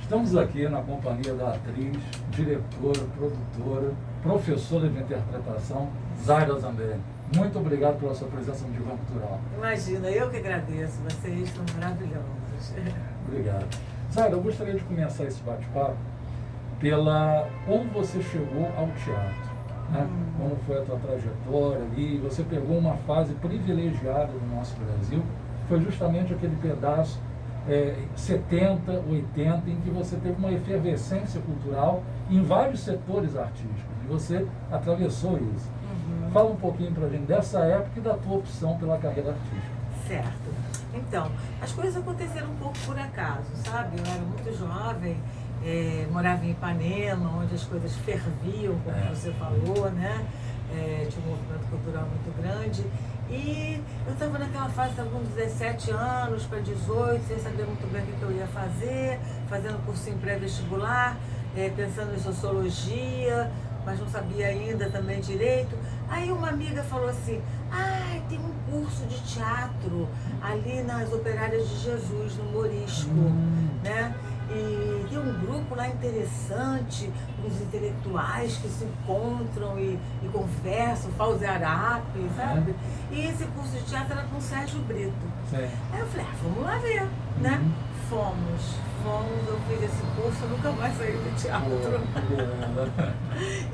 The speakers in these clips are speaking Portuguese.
Estamos aqui na companhia da atriz, diretora, produtora, professora de interpretação, Zaira Zambelli. Muito obrigado pela sua presença no Divã Cultural. Imagina, eu que agradeço, vocês são maravilhosos. Obrigado. Zaira, eu gostaria de começar esse bate-papo pela como você chegou ao teatro, né? Como foi a tua trajetória ali. Você pegou uma fase privilegiada do nosso Brasil, foi justamente aquele pedaço 70, 80, em que você teve uma efervescência cultural em vários setores artísticos, e você atravessou isso. Fala um pouquinho pra gente dessa época e da tua opção pela carreira artística. Certo. Então, as coisas aconteceram um pouco por acaso, sabe? Eu era muito jovem, morava em Ipanema, onde as coisas ferviam, como você falou, né? Tinha um movimento cultural muito grande. E eu estava naquela fase, estava com 17 anos para 18, sem saber muito bem o que eu ia fazer, fazendo cursinho pré-vestibular, pensando em sociologia, mas não sabia ainda também direito. Aí uma amiga falou assim, tem um curso de teatro ali nas Operárias de Jesus, no Morisco, né? E tem um grupo lá interessante, uns intelectuais que se encontram e conversam, Fauzi Arapi, sabe? E esse curso de teatro era com o Sérgio Brito. Sim. Aí eu falei, vamos lá ver, né? Fomos, eu fiz esse curso, eu nunca mais saí do teatro.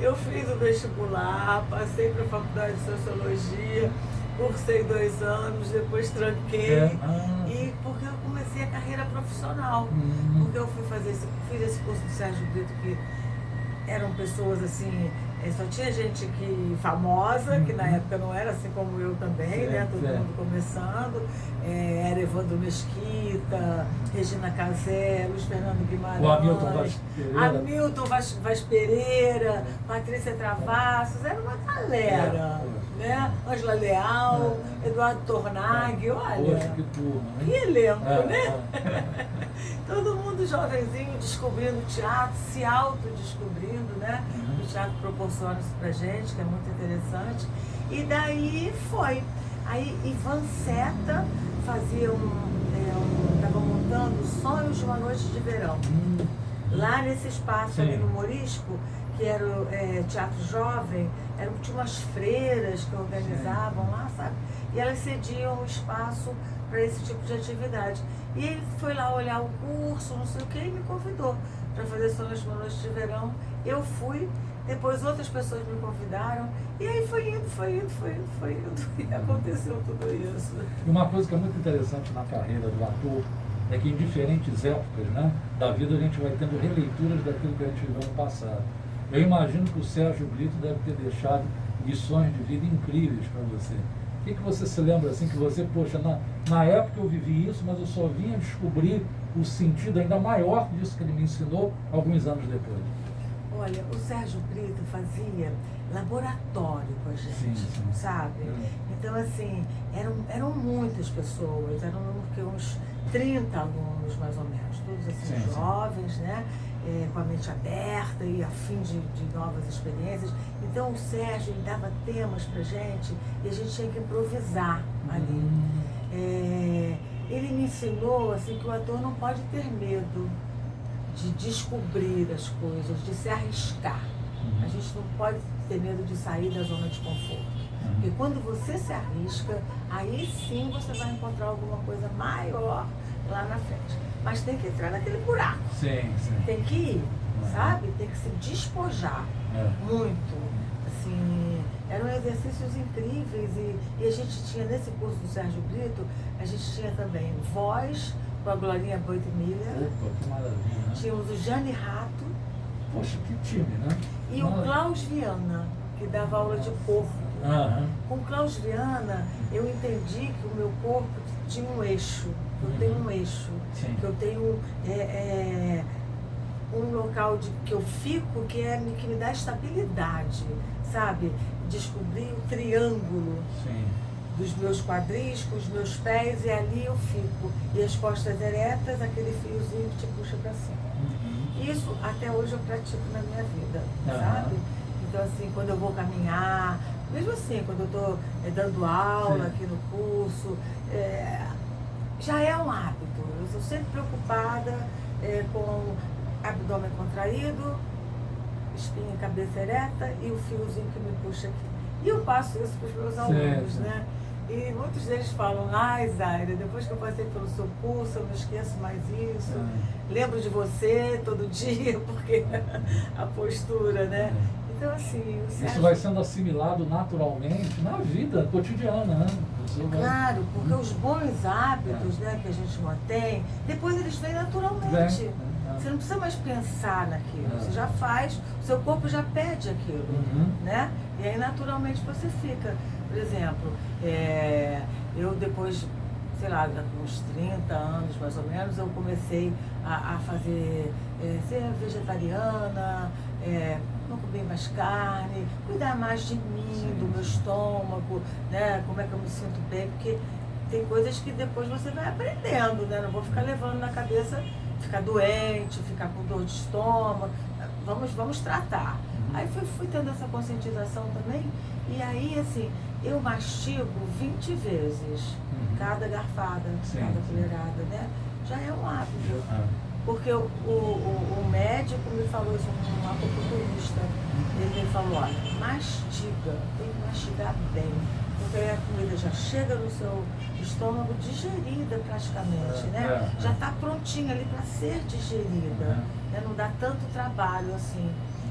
Eu fiz o vestibular, passei para a faculdade de Sociologia, cursei 2 anos, depois tranquei, e porque eu comecei a carreira profissional, porque eu fiz esse curso do Sérgio Brito, que eram pessoas assim, só tinha gente famosa, que na época não era assim como eu também, né? Todo mundo começando, era Evandro Mesquita, Regina Casé, Luiz Fernando Guimarães, o Hamilton Vaz Pereira, Patrícia Travassos, era uma galera, né? Ângela Leal, Eduardo Tornag, olha, poxa, que turma, que elenco, né? Todo mundo jovenzinho descobrindo teatro, se autodescobrindo, né? O teatro proporciona isso pra gente, que é muito interessante. E daí foi. Aí Ivan Seta fazia estava montando Sonhos de uma Noite de Verão. Lá nesse espaço ali no Morisco, que era o teatro jovem, tinha umas freiras que organizavam lá, sabe? E elas cediam o espaço para esse tipo de atividade. E ele foi lá olhar o curso, não sei o que, e me convidou para fazer Sonhos de uma Noite de Verão. Eu fui, depois outras pessoas me convidaram, e aí foi indo, e aconteceu tudo isso. E uma coisa que é muito interessante na carreira do ator é que em diferentes épocas, né, da vida a gente vai tendo releituras daquilo que a gente viveu no passado. Eu imagino que o Sérgio Brito deve ter deixado lições de vida incríveis para você. O que você se lembra assim, que você, poxa, na época eu vivi isso, mas eu só vinha descobrir o sentido ainda maior disso que ele me ensinou alguns anos depois? Olha, o Sérgio Brito fazia laboratório com a gente, sabe? Então, assim, eram muitas pessoas, eram uns 30 alunos mais ou menos, todos assim jovens, né? Com a mente aberta e a fim de novas experiências. Então o Sérgio ele dava temas pra gente e a gente tinha que improvisar ali. Ele me ensinou assim, que o ator não pode ter medo de descobrir as coisas, de se arriscar. A gente não pode ter medo de sair da zona de conforto. Porque quando você se arrisca, aí sim você vai encontrar alguma coisa maior lá na frente. Mas tem que entrar naquele buraco. Tem que ir, sabe? Tem que se despojar muito. Assim, eram exercícios incríveis e a gente tinha, nesse curso do Sérgio Brito, a gente tinha também voz com a Glorinha Boitmiller. Opa, que maravilha, né? Tínhamos o Jane Rato. Poxa, que time, né? E o Klaus Viana, que dava aula de corpo. Com o Klaus Viana, eu entendi que o meu corpo tinha um eixo. Eu tenho um eixo. Que eu tenho um local que eu fico que me dá estabilidade, sabe? Descobri o triângulo dos meus quadris com os meus pés e ali eu fico. E as costas eretas, aquele fiozinho que te puxa para cima. Isso até hoje eu pratico na minha vida, sabe? Então assim, quando eu vou caminhar, mesmo assim, quando eu estou dando aula aqui no curso, já é um hábito. Eu estou sempre preocupada com abdômen contraído, espinha e cabeça ereta e o fiozinho que me puxa aqui. E eu passo isso para os meus alunos, né? E muitos deles falam, ai Zaira, depois que eu passei pelo seu curso, eu não esqueço mais isso. Lembro de você todo dia, porque a postura, né? Então, assim... Isso vai sendo assimilado naturalmente na vida cotidiana, né? Claro, porque os bons hábitos, né, que a gente mantém, depois eles vêm naturalmente. Você não precisa mais pensar naquilo, você já faz, o seu corpo já pede aquilo, né? E aí naturalmente você fica. Por exemplo, eu depois, sei lá, com uns 30 anos mais ou menos, eu comecei a fazer, ser vegetariana, não comer mais carne, cuidar mais de mim, do meu estômago, né? Como é que eu me sinto bem, porque tem coisas que depois você vai aprendendo, né? Não vou ficar levando na cabeça, ficar doente, ficar com dor de estômago, vamos tratar. Aí fui tendo essa conscientização também, e aí assim, eu mastigo 20 vezes cada garfada, cada colherada, né? Já é um hábito. Porque o médico me falou isso, um acupunturista, ele me falou, olha, mastiga, tem que mastigar bem, porque aí a comida já chega no seu estômago digerida praticamente, né? Já está prontinha ali para ser digerida, né? Não dá tanto trabalho assim.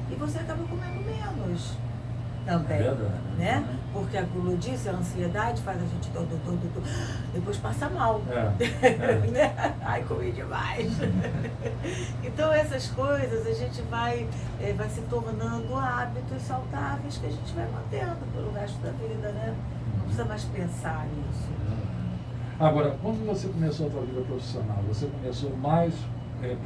E você acaba comendo menos também, né? Porque a gulodice, a ansiedade faz a gente depois passa mal, né? Ai, comi demais. Então essas coisas a gente vai se tornando hábitos saudáveis que a gente vai mantendo pelo resto da vida, né? Não precisa mais pensar nisso. Agora, quando você começou a sua vida profissional, você começou mais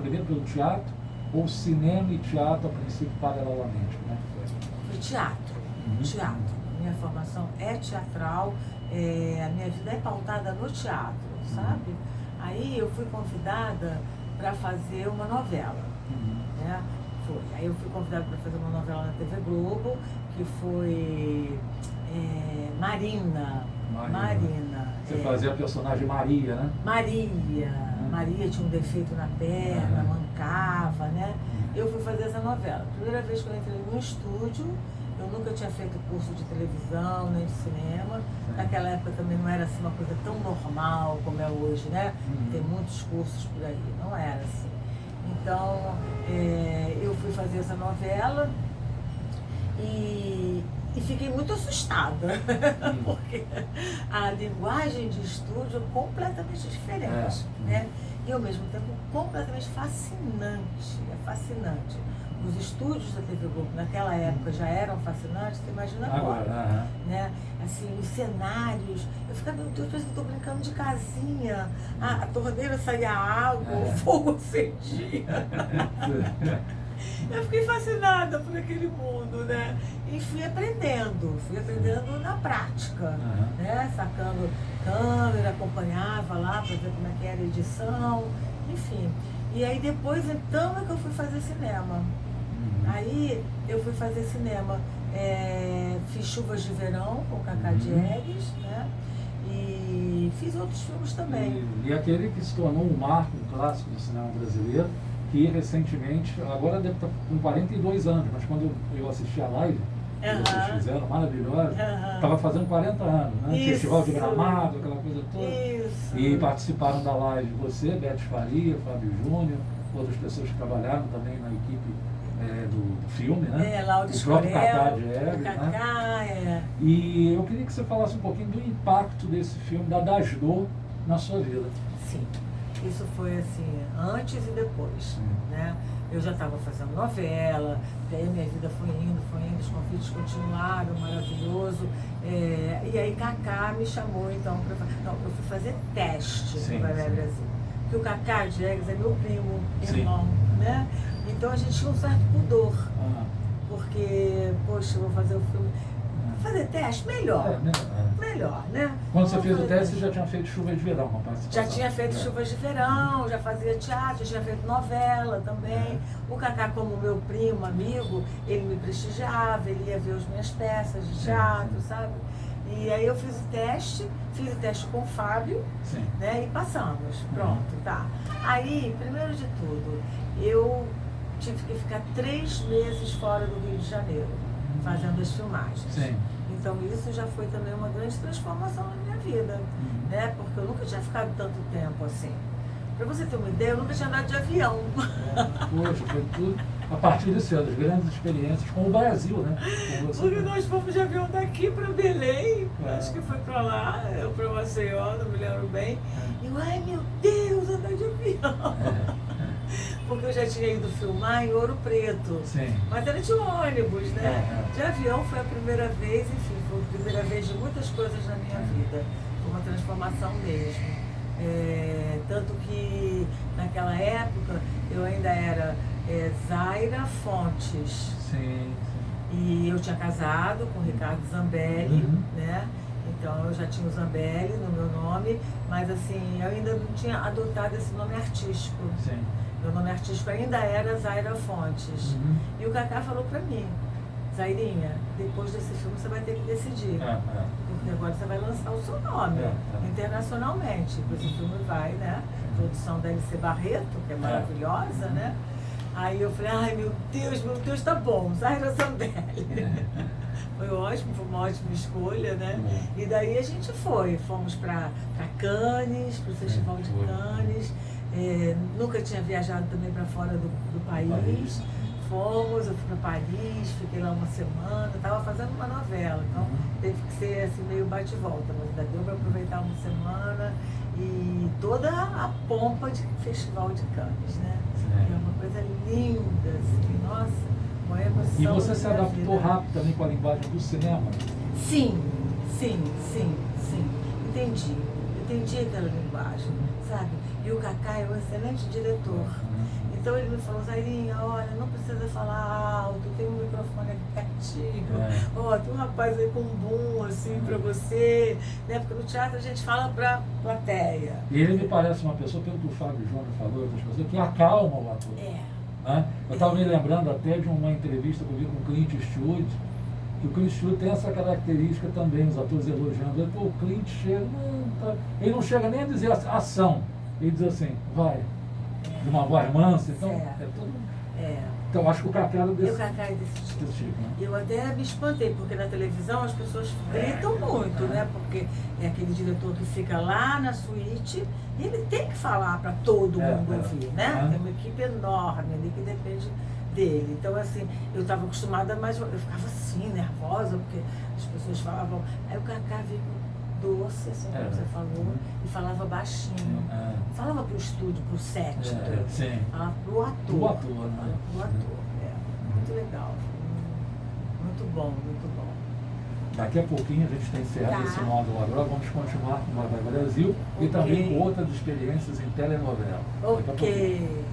primeiro pelo teatro ou cinema e teatro a princípio paralelamente? Como é que foi? Foi teatro. Teatro. Minha formação é teatral, a minha vida é pautada no teatro, sabe? Aí eu fui convidada para fazer uma novela, né? Foi. Aí eu fui convidada para fazer uma novela na TV Globo, que foi Marina. Você fazia a personagem Maria, né? Maria tinha um defeito na perna, mancava, né? Eu fui fazer essa novela. Primeira vez que eu entrei no estúdio, eu nunca tinha feito curso de televisão, nem de cinema. Naquela época também não era assim uma coisa tão normal como é hoje, né? Tem muitos cursos por aí, não era assim. Então, eu fui fazer essa novela e fiquei muito assustada, porque a linguagem de estúdio é completamente diferente, né? E ao mesmo tempo completamente fascinante, é fascinante. Os estúdios da TV Globo naquela época já eram fascinantes, você imagina agora, né? Assim, os cenários, eu ficava, meu Deus, parece que eu estou brincando de casinha, a torneira saía água, o fogo acendia. Eu fiquei fascinada por aquele mundo, né? E fui aprendendo na prática, né? Sacando câmera, acompanhava lá para ver como é que era a edição, enfim. E aí depois, então, é que eu fui fazer cinema. Aí eu fui fazer cinema, fiz Chuvas de Verão com Cacá Diegues, né? E fiz outros filmes também. E aquele que se tornou um marco, um clássico do cinema brasileiro, que recentemente, agora deve estar com 42 anos, mas quando eu assisti a live, que vocês fizeram, maravilhosa, estava fazendo 40 anos, né? Isso. Festival de Gramado, aquela coisa toda. Isso. E participaram da live você, Beth Faria, Fábio Júnior, outras pessoas que trabalharam também na equipe do filme, né? Laura o próprio Cacá Diegues, né? E eu queria que você falasse um pouquinho do impacto desse filme, da Dasdor, na sua vida. Sim, isso foi assim, antes e depois, né? Eu já estava fazendo novela, daí minha vida foi indo, os convites continuaram, maravilhoso. E aí Cacá me chamou então para fazer. Não, eu fui fazer teste no Vai Vai Brasil. Porque o Cacá Diegues é meu primo, irmão, né? Então a gente tinha um certo pudor. Porque, poxa, eu vou fazer o filme. Fazer teste, melhor. Melhor, né? Quando você fez o teste, você já tinha feito Chuvas de Verão, com a participação. Já tinha feito Chuvas de Verão, já fazia teatro, já tinha feito novela também. O Cacá, como meu primo, amigo, ele me prestigiava, ele ia ver as minhas peças de teatro, sabe? E aí eu fiz o teste com o Fábio, né? E passamos, pronto, tá. Aí, primeiro de tudo, eu tive que ficar 3 meses fora do Rio de Janeiro, fazendo as filmagens. Sim. Então isso já foi também uma grande transformação na minha vida, né? Porque eu nunca tinha ficado tanto tempo assim. Para você ter uma ideia, eu nunca tinha andado de avião. Poxa, foi tudo a partir disso, das grandes experiências com o Brasil, né? Com você. Porque nós fomos de avião daqui para Belém, acho que foi para lá, eu para Maceió, não me lembro bem. E eu, ai meu Deus, andar de avião! Porque eu já tinha ido filmar em Ouro Preto. Sim. Mas era de ônibus, né? De avião foi a primeira vez, enfim, foi a primeira vez de muitas coisas na minha vida. Foi uma transformação mesmo. Tanto que naquela época eu ainda era Zaira Fontes. Sim. E eu tinha casado com o Ricardo Zambelli, né? Então eu já tinha o Zambelli no meu nome, mas assim, eu ainda não tinha adotado esse nome artístico. Sim. Meu nome artístico ainda era Zaira Fontes. E o Cacá falou pra mim, Zairinha, depois desse filme você vai ter que decidir. Porque agora você vai lançar o seu nome internacionalmente. Esse filme vai, né? Produção da LC Barreto, que é maravilhosa, né? Aí eu falei, ai meu Deus, tá bom, Zaira Zambelli. Foi ótimo, foi uma ótima escolha, né? E daí a gente fomos para Cannes, para o Festival de Cannes. Nunca tinha viajado também para fora do país. Fomos, eu fui para Paris, fiquei lá uma semana, estava fazendo uma novela, então teve que ser assim meio bate e volta, mas ainda deu para aproveitar uma semana e toda a pompa de Festival de Cannes, né? É uma coisa linda, assim, nossa, uma emoção. E você se adaptou rápido também com a linguagem do cinema? Sim. Entendi aquela linguagem, sabe? E o Cacá é um excelente diretor. Então ele me falou, Zairinha, olha, não precisa falar alto, tem um microfone aqui pertinho. Tem um rapaz aí com um boom, assim, pra você. Né? Porque no teatro a gente fala pra plateia. E ele me parece uma pessoa, pelo que o Fábio Júnior falou, outras pessoas, que acalma o ator. Né? Eu estava me lembrando até de uma entrevista que eu vi com o Clint Eastwood, que o Clint Eastwood tem essa característica também, os atores elogiando ele. Pô, o Clint chega, ele não chega nem a dizer ação, ele diz assim, vai. De uma voz mansa, então é tudo. Então acho que o Cacá é desse tipo, né? Eu até me espantei, porque na televisão as pessoas gritam muito, né? Porque é aquele diretor que fica lá na suíte e ele tem que falar para todo mundo ouvir, né? Tem uma equipe enorme ali que depende dele. Então, assim, eu estava acostumada, mas eu ficava assim, nervosa, porque as pessoas falavam. Aí o Cacá veio doce, assim como você falou, e falava baixinho. Falava pro estúdio, pro set, falava pro ator. Pro ator, né? Pro ator, muito legal. Muito bom. Daqui a pouquinho a gente tem encerrado esse módulo agora, vamos continuar com o Vai Brasil e também com outras experiências em telenovela. Ok.